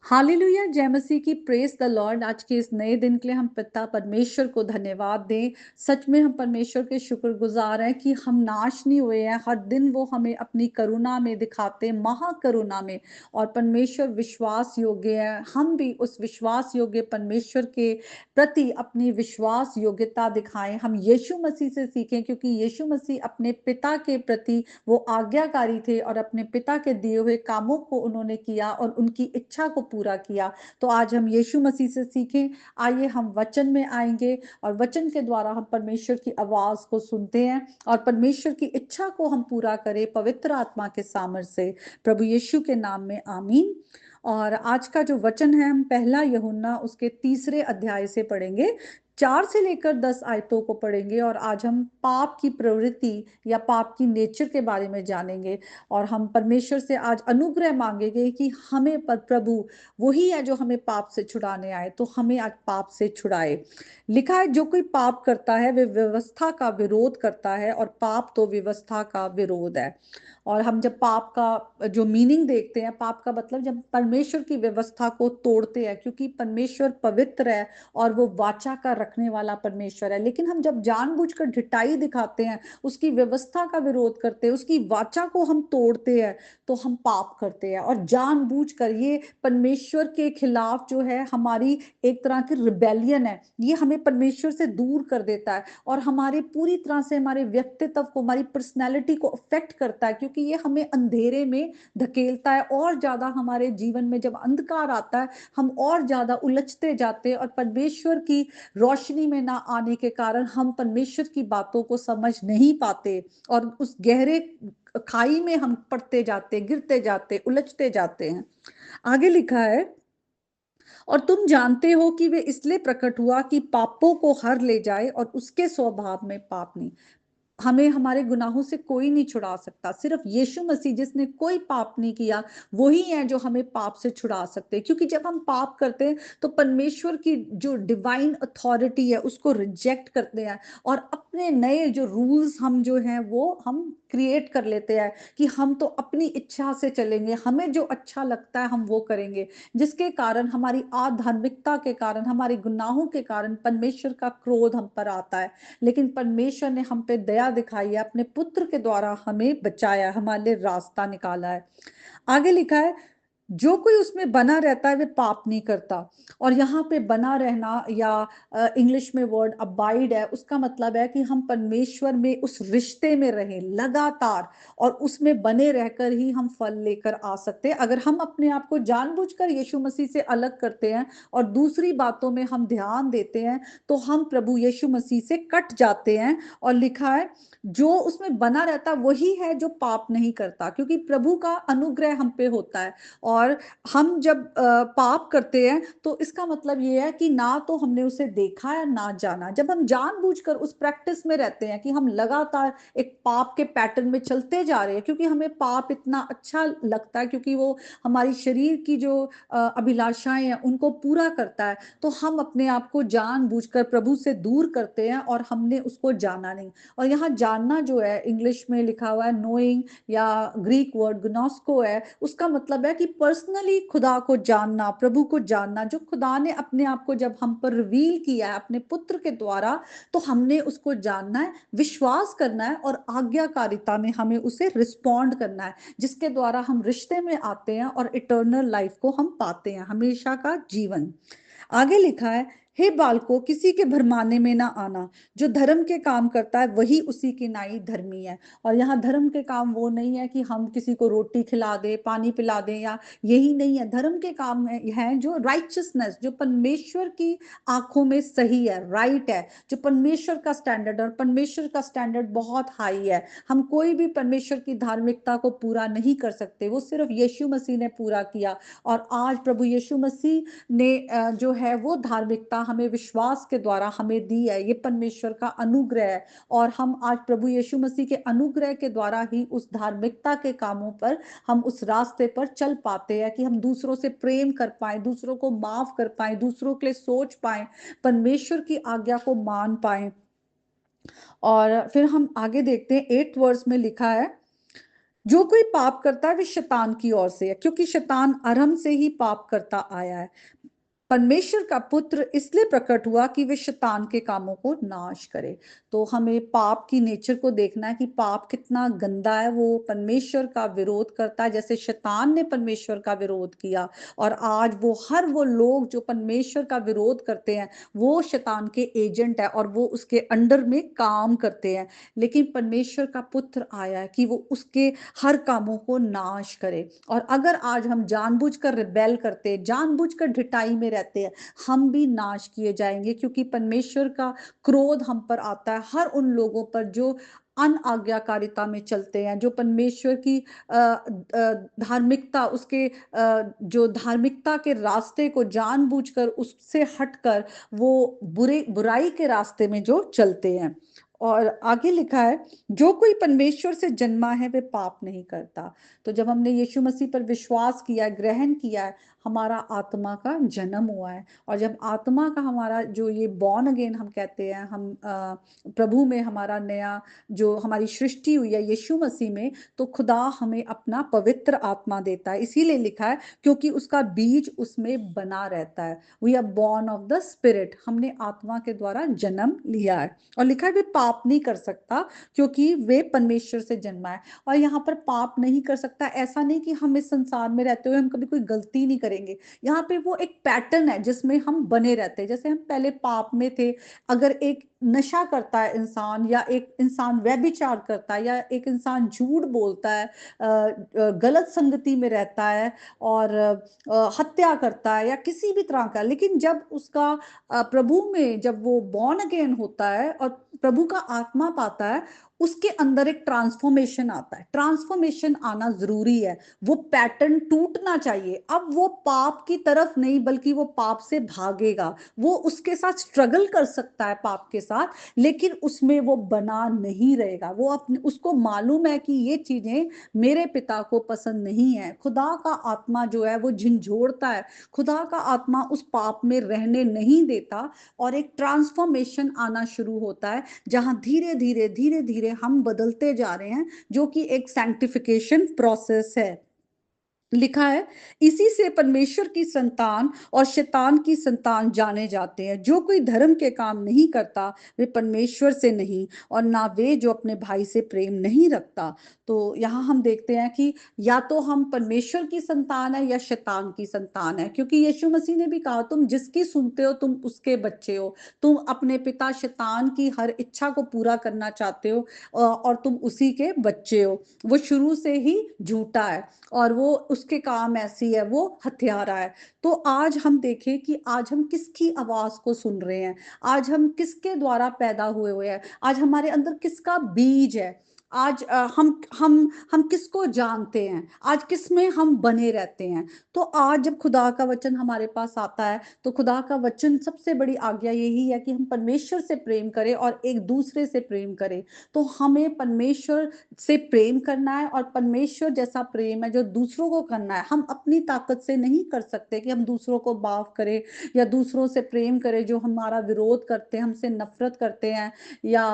Hallelujah, जय मसीह की, praise the Lord. आज के इस नए दिन के लिए हम पिता परमेश्वर को धन्यवाद दें। सच में हम परमेश्वर के शुक्रगुजार हैं कि हम नाश नहीं हुए हैं। हर दिन वो हमें अपनी करुणा में दिखाते हैं, महाकरुणा में। और परमेश्वर विश्वास योग्य है। हम भी उस विश्वास योग्य परमेश्वर के प्रति अपनी विश्वास योग्यता दिखाएं। हम यीशु मसीह से सीखें, क्योंकि यीशु मसीह अपने पिता के प्रति वो आज्ञाकारी थे और अपने पिता के दिए हुए कामों को उन्होंने किया और उनकी इच्छा को पूरा किया। तो आज हम यीशु मसीह से सीखें। आइए हम वचन में आएंगे और वचन के द्वारा हम परमेश्वर की आवाज को सुनते हैं और परमेश्वर की इच्छा को हम पूरा करें पवित्र आत्मा के सामर्थ्य से। प्रभु यीशु के नाम में आमीन। और आज का जो वचन है, हम पहला यूहन्ना उसके 3 अध्याय से पढ़ेंगे। 4 से लेकर 10 आयतों को पढ़ेंगे और आज हम पाप की प्रवृत्ति या पाप की नेचर के बारे में जानेंगे। और हम परमेश्वर से आज अनुग्रह मांगेंगे कि हमें प्रभु वही है जो हमें पाप से छुड़ाने आए, तो हमें आज पाप से छुड़ाए। लिखा है, जो कोई पाप करता है वे व्यवस्था का विरोध करता है और पाप तो व्यवस्था का विरोध है। और हम जब पाप का जो मीनिंग देखते हैं, पाप का मतलब जब परमेश्वर की व्यवस्था को तोड़ते हैं, क्योंकि परमेश्वर पवित्र है और वो वाचा का रखने वाला परमेश्वर है। लेकिन हम जब जानबूझकर ढिठाई दिखाते हैं, उसकी व्यवस्था का विरोध करते हैं, उसकी वाचा को हम तोड़ते हैं, तो हम पाप करते हैं। और जानबूझकर ये परमेश्वर के खिलाफ जो है हमारी एक तरह की रिबेलियन है। ये हमें परमेश्वर से दूर कर देता है और हमारे पूरी तरह से हमारे व्यक्तित्व को, हमारी पर्सनैलिटी को अफेक्ट करता है, क्योंकि ये हमें अंधेरे में धकेलता है। और ज्यादा हमारे जीवन में जब अंधकार आता है, हम और ज्यादा उलझते जाते हैं और परमेश्वर की रोशनी में ना आने के कारण हम परमेश्वर की बातों को समझ नहीं पाते और उस गहरे खाई में हम पड़ते जाते, गिरते जाते, उलझते जाते हैं। आगे लिखा है, और तुम जानते हो कि वे इसलिए प्रकट हुआ कि पापों को हर ले जाए और उसके स्वभाव में पाप नहीं। हमें हमारे गुनाहों से कोई नहीं छुड़ा सकता, सिर्फ यीशु मसीह जिसने कोई पाप नहीं किया वही है जो हमें पाप से छुड़ा सकते हैं। क्योंकि जब हम पाप करते हैं तो परमेश्वर की जो डिवाइन अथॉरिटी है उसको रिजेक्ट करते हैं और अपने नए जो रूल्स हम जो हैं वो हम क्रिएट कर लेते हैं कि हम तो अपनी इच्छा से चलेंगे, हमें जो अच्छा लगता है हम वो करेंगे। जिसके कारण हमारी अधार्मिकता के कारण, हमारे गुनाहों के कारण परमेश्वर का क्रोध हम पर आता है। लेकिन परमेश्वर ने हम पे दया दिखाई है, अपने पुत्र के द्वारा हमें बचाया, हमारे लिए रास्ता निकाला है। आगे लिखा है, जो कोई उसमें बना रहता है वे पाप नहीं करता। और यहाँ पे बना रहना या इंग्लिश में वर्ड अबाइड है, उसका मतलब है कि हम परमेश्वर में उस रिश्ते में रहें लगातार और उसमें बने रहकर ही हम फल लेकर आ सकते हैं। अगर हम अपने आप को जानबूझकर यीशु मसीह से अलग करते हैं और दूसरी बातों में हम ध्यान देते हैं, तो हम प्रभु यीशु मसीह से कट जाते हैं। और लिखा है, जो उसमें बना रहता वही है जो पाप नहीं करता, क्योंकि प्रभु का अनुग्रह हम पे होता है। और हम जब पाप करते हैं तो इसका मतलब ये है कि ना तो हमने उसे देखा है ना जाना। जब हम जानबूझकर उस प्रैक्टिस में रहते हैं कि हम लगातार एक पाप के पैटर्न में चलते जा रहे हैं, क्योंकि हमें पाप इतना अच्छा लगता है, क्योंकि वो हमारी शरीर की जो अभिलाषाएं हैं उनको पूरा करता है, तो हम अपने आप को जानबूझकर प्रभु से दूर करते हैं और हमने उसको जाना नहीं। और यहाँ जानना जो है इंग्लिश में लिखा हुआ है नोइंग, या ग्रीक वर्ड ग्नोस्को है। उसका मतलब है कि पर्सनली खुदा को जानना, प्रभु को जानना, जो खुदा ने अपने आप को जब हम पर रिवील किया है अपने पुत्र के द्वारा, तो हमने उसको जानना है, विश्वास करना है और आज्ञाकारिता में हमें उसे रिस्पॉन्ड करना है, जिसके द्वारा हम रिश्ते में आते हैं और इटर्नल लाइफ को हम पाते हैं, हमेशा का जीवन। आगे लिखा है, हे बालको, किसी के भरमाने में ना आना। जो धर्म के काम करता है वही उसी की नाई धर्मी है। और यहाँ धर्म के काम वो नहीं है कि हम किसी को रोटी खिला दे, पानी पिला दें, या यही नहीं है। धर्म के काम है जो राइचियसनेस, जो परमेश्वर की आंखों में सही है, राइट है, जो परमेश्वर का स्टैंडर्ड। और परमेश्वर का स्टैंडर्ड बहुत हाई है। हम कोई भी परमेश्वर की धार्मिकता को पूरा नहीं कर सकते, वो सिर्फ यीशु मसीह ने पूरा किया। और आज प्रभु यीशु मसीह ने जो है वो धार्मिकता हमें विश्वास के द्वारा हमें दी है। ये परमेश्वर का अनुग्रह है और हम आज प्रभु यीशु मसीह के अनुग्रह के द्वारा ही उस धार्मिकता के कामों पर, हम उस रास्ते पर चल पाते हैं कि हम दूसरों से प्रेम कर पाए, दूसरों को माफ कर पाए, दूसरों के लिए सोच पाए, परमेश्वर की आज्ञा को मान पाए। और फिर हम आगे देखते हैं 8 वर्स में लिखा है, जो कोई पाप करता है, वे शैतान की ओर से है, क्योंकि शैतान आरंभ से ही पाप करता आया है। परमेश्वर का पुत्र इसलिए प्रकट हुआ कि वे शैतान के कामों को नाश करे। तो हमें पाप की नेचर को देखना है कि पाप कितना गंदा है, वो परमेश्वर का विरोध करता है, जैसे शैतान ने परमेश्वर का विरोध किया। और आज वो लोग जो परमेश्वर का विरोध करते हैं, वो शैतान के एजेंट है और वो उसके अंडर में काम करते हैं। लेकिन परमेश्वर का पुत्र आया है कि वो उसके हर कामों को नाश करे। और अगर आज हम जानबूझकर रिबेल करते हैं, जानबूझकर ढिठाई में रहते हैं, हम भी नाश किए जाएंगे, क्योंकि परमेश्वर का क्रोध हम पर आता है, हर उन लोगों पर जो अनआज्ञाकारिता में चलते हैं, जो परमेश्वर की धार्मिकता, उसके जो धार्मिकता के रास्ते को जानबूझकर उससे हटकर वो बुराई के रास्ते में जो चलते हैं। और आगे लिखा है, जो कोई परमेश्वर से जन्मा है वे पाप नहीं करता। तो जब हमने यीशु मसीह पर विश्वास किया, ग्रहण किया है, हमारा आत्मा का जन्म हुआ है। और जब आत्मा का हमारा जो ये बॉर्न अगेन हम कहते हैं, हम प्रभु में हमारा नया जो हमारी सृष्टि हुई है यीशु मसीह में, तो खुदा हमें अपना पवित्र आत्मा देता है। इसीलिए लिखा है, क्योंकि उसका बीज उसमें बना रहता है। We are born of the spirit, हमने आत्मा के द्वारा जन्म लिया है। और लिखा है वे पाप नहीं कर सकता, क्योंकि वे परमेश्वर से जन्मा है। और यहाँ पर पाप नहीं कर सकता, ऐसा नहीं कि हम इस संसार में रहते हुए हम कभी कोई गलती नहीं करेंगे। यहाँ पे वो एक पैटर्न है जिसमें हम बने रहते हैं। जैसे हम पहले पाप में थे, अगर एक नशा करता है इंसान, या एक इंसान व्यभिचार करता है, या एक इंसान झूठ बोलता है, गलत संगति में रहता है, और हत्या करता है, या किसी भी तरह का, लेकिन जब उसका प्रभु में जब वो बॉर्न अगेन होता है और प्रभु का आत्मा पाता है, उसके अंदर एक ट्रांसफॉर्मेशन आता है। ट्रांसफॉर्मेशन आना जरूरी है, वो पैटर्न टूटना चाहिए। अब वो पाप की तरफ नहीं, बल्कि वो पाप से भागेगा। वो उसके साथ स्ट्रगल कर सकता है पाप के साथ, लेकिन उसमें वो बना नहीं रहेगा। वो अपने उसको मालूम है कि ये चीजें मेरे पिता को पसंद नहीं है। खुदा का आत्मा जो है वो झंझोड़ता है, खुदा का आत्मा उस पाप में रहने नहीं देता, और एक ट्रांसफॉर्मेशन आना शुरू होता है, जहां धीरे धीरे हम बदलते जा रहे हैं, जो कि एक सैंक्टिफिकेशन प्रोसेस है। लिखा है, इसी से परमेश्वर की संतान और शैतान की संतान जाने जाते हैं। जो कोई धर्म के काम नहीं करता, वे परमेश्वर से नहीं, और ना वे जो अपने भाई से प्रेम नहीं रखता। तो यहाँ हम देखते हैं कि या तो हम परमेश्वर की संतान है या शैतान की संतान है, क्योंकि यीशु मसीह ने भी कहा, तुम जिसकी सुनते हो तुम उसके बच्चे हो। तुम अपने पिता शैतान की हर इच्छा को पूरा करना चाहते हो, और तुम उसी के बच्चे हो। वो शुरू से ही झूठा है, और वो उसके काम ऐसी है, वो हत्यारा है। तो आज हम देखें कि आज हम किसकी आवाज को सुन रहे हैं, आज हम किसके द्वारा पैदा हुए हैं, आज हमारे अंदर किसका बीज है। आज हम किसको जानते हैं, आज किस में हम बने रहते हैं। तो आज जब खुदा का वचन हमारे पास आता है, तो खुदा का वचन सबसे बड़ी आज्ञा यही है कि हम परमेश्वर से प्रेम करें और एक दूसरे से प्रेम करें। तो हमें परमेश्वर से प्रेम करना है, और परमेश्वर जैसा प्रेम है जो दूसरों को करना है। हम अपनी ताकत से नहीं कर सकते कि हम दूसरों को माफ करें, या दूसरों से प्रेम करें जो हमारा विरोध करते हैं, हमसे नफरत करते हैं, या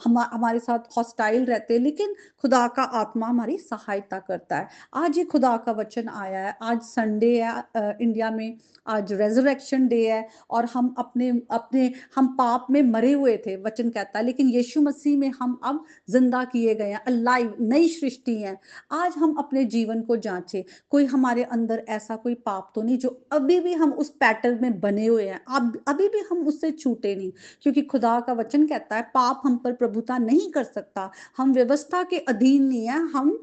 हमारे साथ हॉस्टाइल रहते हैं। लेकिन खुदा का आत्मा हमारी सहायता करता है। आज ये खुदा का वचन आया है, आज संडे है इंडिया में, आज रेजरेक्शन डे है, और हम अपने अपने हम पाप में मरे हुए थे वचन कहता है, लेकिन यीशु मसीह में हम अब जिंदा किए गए हैं, अलाइव, नई सृष्टि है। आज हम अपने जीवन को जांचें, कोई हमारे अंदर ऐसा कोई पाप तो नहीं जो अभी भी हम उस पैटर्न में बने हुए हैं, अब अभी भी हम उससे छूटे नहीं। क्योंकि खुदा का वचन कहता है, पाप हम पर प्रभुता नहीं कर सकता। हम व्यवस्था के अधीन नहीं है, हम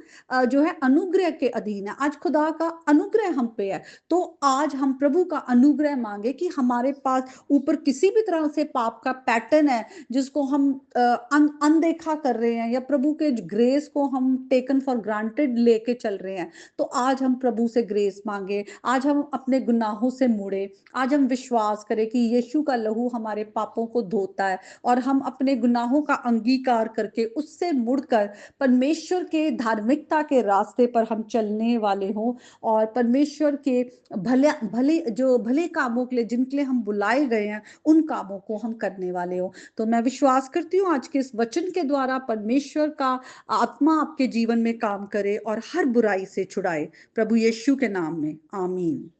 जो है अनुग्रह के अधीन है। आज खुदा का अनुग्रह हम पे है, तो आज हम प्रभु का अनुग्रह मांगे कि हमारे पास ऊपर किसी भी तरह से पाप का पैटर्न है जिसको हम अनदेखा कर रहे हैं, या प्रभु के ग्रेस को हम टेकन फॉर ग्रांटेड लेके चल रहे हैं। तो आज हम प्रभु से ग्रेस मांगे, आज हम अपने गुनाहों से मुड़े, आज हम विश्वास करें कि यीशु का लहू हमारे पापों को धोता है, और हम अपने गुनाहों का अंगीकार करके उससे मुड़ मुड़कर परमेश्वर के धार्मिकता के रास्ते पर हम चलने वाले हों और परमेश्वर के भले भले जो भले कामों के लिए जिनके लिए हम बुलाए गए हैं, उन कामों को हम करने वाले हों। तो मैं विश्वास करती हूँ आज के इस वचन के द्वारा परमेश्वर का आत्मा आपके जीवन में काम करे और हर बुराई से छुड़ाए। प्रभु यीशु के नाम में, आमीन।